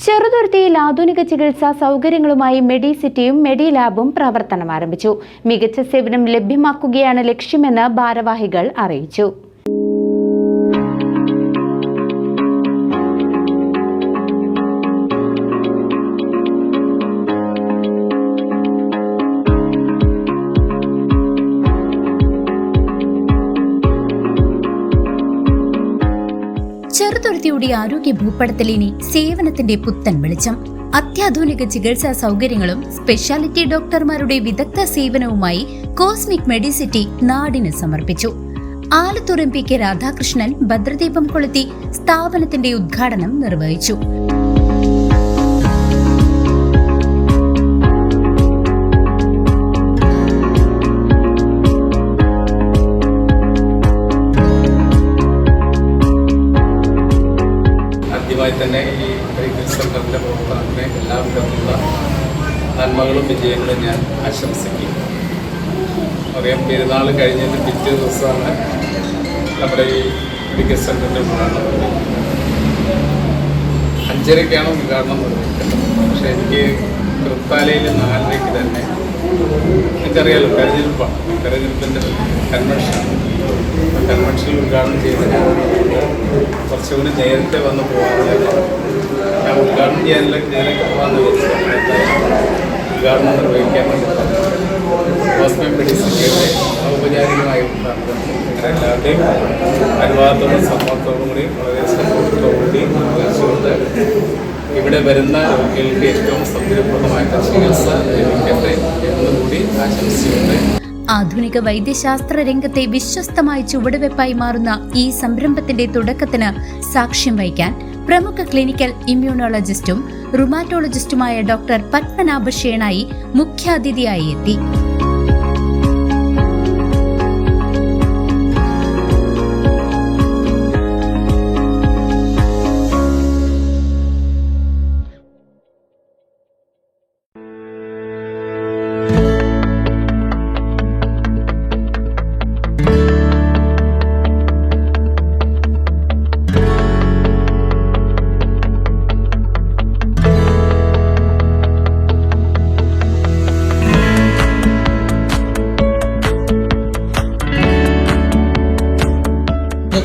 ചെറുതുരുത്തിയിൽ ആധുനിക ചികിത്സാ സൗകര്യങ്ങളുമായി മെഡിസിറ്റിയും മെഡിലാബും പ്രവർത്തനം ആരംഭിച്ചു. മികച്ച സേവനം ലഭ്യമാക്കുകയാണ് ലക്ഷ്യമെന്ന് ഭാരവാഹികൾ അറിയിച്ചു. ചെറുതുരുത്തിയുടെ ആരോഗ്യ ഭൂപടത്തിലിനി സേവനത്തിന്റെ പുത്തൻ വെളിച്ചം. അത്യാധുനിക ചികിത്സാ സൗകര്യങ്ങളും സ്പെഷ്യാലിറ്റി ഡോക്ടർമാരുടെ വിദഗ്ധ സേവനവുമായി കോസ്മിക് മെഡിസിറ്റി നാടിന് സമർപ്പിച്ചു. ആലത്തൂർ MP K രാധാകൃഷ്ണൻ ഭദ്രദീപം കൊളുത്തി സ്ഥാപനത്തിന്റെ ഉദ്ഘാടനം നിർവഹിച്ചു. തന്നെ ഈ മെഡിക്കൽ സെൻ്ററിൻ്റെ പ്രവർത്തനത്തിന് എല്ലാവിധത്തിലുള്ള നന്മകളും വിജയങ്ങളും ഞാൻ ആശംസിക്കും. അറിയാം, പെരുന്നാൾ കഴിഞ്ഞതിന് പിറ്റേ ദിവസമാണ് നമ്മുടെ ഈ മെഡിക്കൽ സെൻ്ററിൻ്റെ ഉദ്ഘാടനം. 5:30ക്കാണ് ഉദ്ഘാടനം നിർവഹിക്കുന്നത്. പക്ഷേ എനിക്ക് തൃത്താലയിൽ 4:30 തന്നെ എനിക്കറിയാലോ തെരഞ്ഞെടുപ്പിൻ്റെ കൺവെൻഷനാണ്. കൺവെൻഷനിൽ ഉദ്ഘാടനം ചെയ്തതിന് കുറച്ചുകൂടി നേരത്തെ വന്ന് പോകാമെന്ന് ഞാൻ ഉദ്ഘാടനം ചെയ്യാനുള്ള ഇതിലേക്ക് പോകാമെന്ന് വിചാരിച്ചു. ഉദ്ഘാടനം നിർവഹിക്കാൻ വേണ്ടി കോസ്മിക് മെഡിസിറ്റിയുടെ ഔപചാരികമായ ഉദ്ഘാടനം എല്ലാവരുടെയും അനുവാദത്തോടും സമ്മതത്തോടും കൂടി വളരെ സന്തോഷത്തോടുകൂടി നിർവഹിച്ചുകൊണ്ട് ഇവിടെ വരുന്ന രോഗികൾക്ക് ഏറ്റവും സൗകര്യപ്രദമായിട്ട് ചികിത്സ ലഭിക്കട്ടെ എന്നുകൂടി ആശംസിച്ചുകൊണ്ട് ആധുനിക വൈദ്യശാസ്ത്ര രംഗത്തെ വിശ്വസ്തമായ ചുവടുവെപ്പായി മാറുന്ന ഈ സംരംഭത്തിന്റെ തുടക്കത്തിന് സാക്ഷ്യം വഹിക്കാൻ പ്രമുഖ ക്ലിനിക്കൽ ഇമ്മ്യൂണോളജിസ്റ്റും റുമാറ്റോളജിസ്റ്റുമായ ഡോക്ടർ പത്മനാഭ ഷേണായി മുഖ്യാതിഥിയായി എത്തി.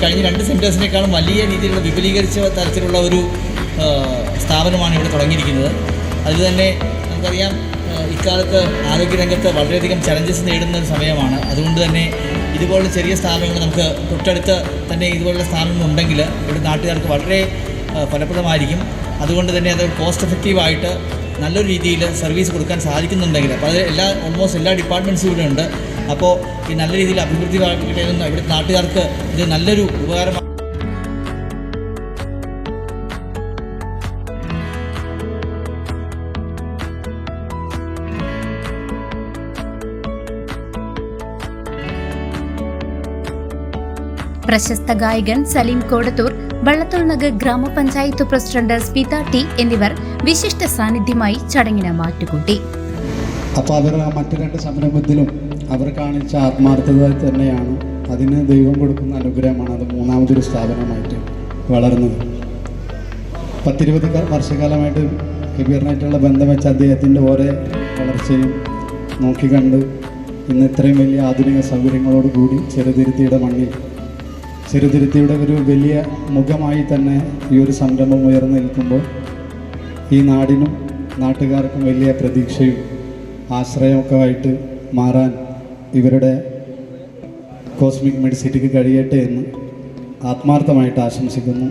കഴിഞ്ഞ 2 സെൻറ്റേഴ്സിനേക്കാളും വലിയ രീതിയിലുള്ള വിപുലീകരിച്ച തരത്തിലുള്ള ഒരു സ്ഥാപനമാണ് ഇവിടെ തുടങ്ങിയിരിക്കുന്നത്. അതിൽ തന്നെ നമുക്കറിയാം, ഇക്കാലത്ത് ആരോഗ്യരംഗത്ത് വളരെയധികം ചലഞ്ചസ് നേരിടുന്ന ഒരു സമയമാണ്. അതുകൊണ്ട് തന്നെ ഇതുപോലുള്ള ചെറിയ സ്ഥാപനങ്ങൾ നമുക്ക് തൊട്ടടുത്ത് തന്നെ ഇതുപോലുള്ള സ്ഥാപനങ്ങളുണ്ടെങ്കിൽ ഇവിടെ നാട്ടുകാർക്ക് വളരെ ഫലപ്രദമായിരിക്കും. അതുകൊണ്ട് തന്നെ അത് കോസ്റ്റ് എഫക്റ്റീവായിട്ട് നല്ലൊരു രീതിയിൽ സർവീസ് കൊടുക്കാൻ സാധിക്കുന്നുണ്ടെങ്കിൽ അപ്പോൾ അത് ഓൾമോസ്റ്റ് എല്ലാ ഡിപ്പാർട്ട്മെൻറ്റ്സും ഇവിടെ ഉണ്ട്. അപ്പോൾ ഈ നല്ല രീതിയിൽ അഭിവൃദ്ധി കിട്ടുന്ന ഇവിടുത്തെ നാട്ടുകാർക്ക് ഇത് നല്ലൊരു ഉപകാരമാണ്. പ്രശസ്ത ഗായകൻ സലീം കോടത്തൂർ, വള്ളത്തോൾ നഗർ ഗ്രാമപഞ്ചായത്ത് പ്രസിഡന്റ് സ്മിത T എന്നിവർ വിശിഷ്ട സാന്നിധ്യമായി ചടങ്ങിന് മാറ്റുകൂട്ടി. അപ്പോൾ അവർ മറ്റു 2 സംരംഭത്തിലും അവർ കാണിച്ച ആത്മാർത്ഥത തന്നെയാണ് അതിന് ദൈവം കൊടുക്കുന്ന അനുഗ്രഹമാണ് അത് 3ാമതൊരു സ്ഥാപനമായിട്ട് വളർന്നത്. 10-20 വർഷക്കാലമായിട്ട് കബീറിനായിട്ടുള്ള ബന്ധം വെച്ച അദ്ദേഹത്തിൻ്റെ ഓരോ വളർച്ചയും നോക്കിക്കണ്ട് ഇന്ന് ഇത്രയും വലിയ ആധുനിക സൗകര്യങ്ങളോടുകൂടി ചെറുതുരുത്തിയുടെ മണ്ണിൽ ചെറുതുരുത്തിയുടെ ഒരു വലിയ മുഖമായി തന്നെ ഈ ഒരു സംരംഭം ഉയർന്നു നിൽക്കുമ്പോൾ ഈ നാടിനും നാട്ടുകാർക്കും വലിയ പ്രതീക്ഷയും ആശ്രയമൊക്കെ ആയിട്ട് മാറാൻ ഇവരുടെ കോസ്മിക് മെഡിസിറ്റിക്ക് കഴിയട്ടെ എന്ന് ആത്മാർത്ഥമായിട്ട് ആശംസിക്കുന്നു.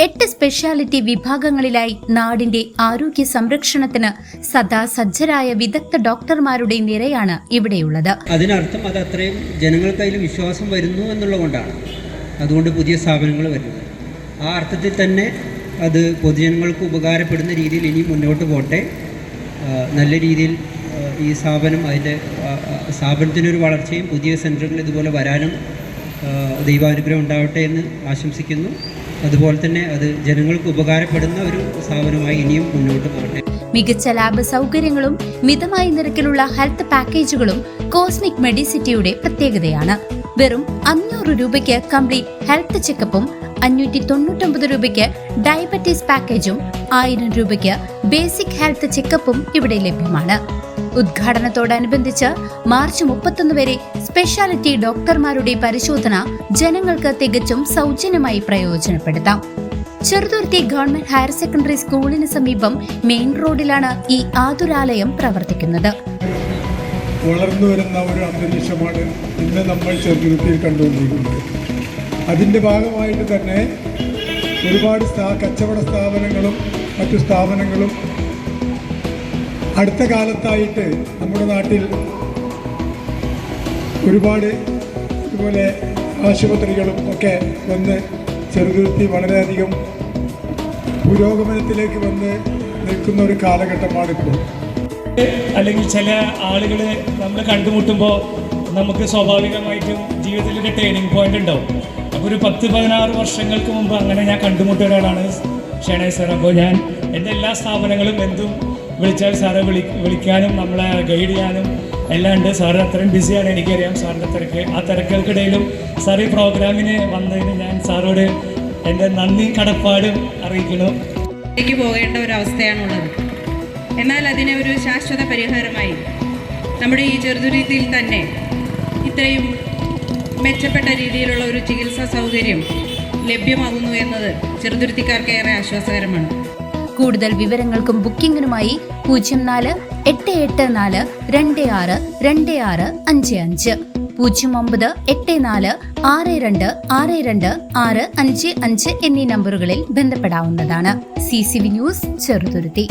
8 സ്പെഷ്യാലിറ്റി വിഭാഗങ്ങളിലായി നാടിന്റെ ആരോഗ്യ സംരക്ഷണത്തിന് സദാ സജ്ജരായ വിദഗ്ധ ഡോക്ടർമാരുടെ നിരയാണ് ഇവിടെയുള്ളത്. അതിനർത്ഥം അത് അത്രയും ജനങ്ങൾക്കതിൽ വിശ്വാസം വരുന്നു എന്നുള്ളതുകൊണ്ടാണ് അതുകൊണ്ട് പുതിയ സ്ഥാപനങ്ങൾ വരുന്നത്. ആ അർത്ഥത്തിൽ തന്നെ അത് പൊതുജനങ്ങൾക്ക് ഉപകാരപ്പെടുന്ന രീതിയിൽ ഇനി മുന്നോട്ട് പോട്ടെ. നല്ല രീതിയിൽ ഈ അതിൻ്റെ സ്ഥാപനത്തിനൊരു വളർച്ചയും പുതിയ സെൻറ്ററുകൾ ഇതുപോലെ വരാനും ദൈവാനുഗ്രഹം ഉണ്ടാവട്ടെ എന്ന് ആശംസിക്കുന്നു. അതുപോലെ തന്നെ അത് ജനങ്ങൾക്ക് ഉപകാരപ്പെടുന്ന ഒരു സ്ഥാപനമായി ഇനിയും മുന്നോട്ട് പോകട്ടെ. മികച്ച ലാബ് സൗകര്യങ്ങളും മിതമായ നിരക്കിലുള്ള ഹെൽത്ത് പാക്കേജുകളും കോസ്മിക് മെഡിസിറ്റിയുടെ പ്രത്യേകതയാണ്. വെറും 500 രൂപയ്ക്ക് കംപ്ലീറ്റ് ഹെൽത്ത് ചെക്കപ്പും 599 രൂപയ്ക്ക് ഡയബറ്റീസ് പാക്കേജും 1000 രൂപയ്ക്ക് ബേസിക് ഹെൽത്ത് ചെക്കപ്പും ഇവിടെ ലഭ്യമാണ്. ഉദ്ഘാടനത്തോടനുബന്ധിച്ച് മാർച്ച് 31 വരെ സ്പെഷ്യാലിറ്റി ഡോക്ടർമാരുടെ പരിശോധന ജനങ്ങൾക്ക് തികച്ചും സൗജന്യമായി പ്രയോജനപ്പെടുത്താം. ചെറുതുരുത്തി ഗവൺമെന്റ് ഹയർ സെക്കൻഡറി സ്കൂളിന് സമീപം മെയിൻ റോഡിലാണ് ഈ ആതുരാലയം പ്രവർത്തിക്കുന്നത്. വളർന്നു വരുന്ന ഒരു അന്തരീക്ഷമാണ് ഇന്ന് നമ്മൾ ചെറുതുരുത്തിയിൽ കണ്ടുകൊണ്ടിരിക്കുന്നത്. അതിൻ്റെ ഭാഗമായിട്ട് തന്നെ ഒരുപാട് കച്ചവട സ്ഥാപനങ്ങളും മറ്റു സ്ഥാപനങ്ങളും അടുത്ത കാലത്തായിട്ട് നമ്മുടെ നാട്ടിൽ ഒരുപാട് ഇതുപോലെ ആശുപത്രികളും ഒക്കെ വന്ന് ചെറുതുരുത്തി വളരെയധികം പുരോഗമനത്തിലേക്ക് വന്ന് നിൽക്കുന്ന ഒരു കാലഘട്ടമാണിപ്പോൾ. അല്ലെങ്കിൽ ചില ആളുകൾ നമ്മൾ കണ്ടുമുട്ടുമ്പോൾ നമുക്ക് സ്വാഭാവികമായിട്ടും ജീവിതത്തിൽ ഒരു ടേണിംഗ് പോയിന്റ് ഉണ്ടാവും. അപ്പോൾ ഒരു 10-16 വർഷങ്ങൾക്ക് മുമ്പ് അങ്ങനെ ഞാൻ കണ്ടുമുട്ടിയ ഒരാളാണ് ഷെണേഷ് സാർ. അപ്പോൾ ഞാൻ എൻ്റെ എല്ലാ സ്ഥാപനങ്ങളും എന്തും വിളിച്ചാൽ സാറെ വിളിക്കാനും നമ്മളെ ഗൈഡ് ചെയ്യാനും എല്ലാം ഉണ്ട്. സാറ് അത്രയും ബിസിയാണ്, എനിക്കറിയാം സാറിൻ്റെ തിരക്ക്. ആ തിരക്കുകൾക്കിടയിലും സാർ ഈ പ്രോഗ്രാമിന് വന്നതിന് ഞാൻ സാറോട് എൻ്റെ നന്ദി കടപ്പാടും അറിയിക്കുന്നു. പോകേണ്ട ഒരു അവസ്ഥയാണുള്ളത്. എന്നാൽ അതിന് ഒരു ശാശ്വത പരിഹാരമായി നമ്മുടെ ഈ ചെറുതുരുത്തിയിൽ തന്നെ ഇത്രയും മെച്ചപ്പെട്ട രീതിയിലുള്ള ഒരു ചികിത്സാ സൗകര്യം ലഭ്യമാകുന്നു എന്നത് ചെറുതുരുത്തിക്കാർക്ക് ഏറെ ആശ്വാസകരമാണ്. കൂടുതൽ വിവരങ്ങൾക്കും ബുക്കിംഗിനുമായി 0484262655 0984626265 എന്നീ നമ്പറുകളിൽ ബന്ധപ്പെടാവുന്നതാണ്. CCV news Cheruthuruthy.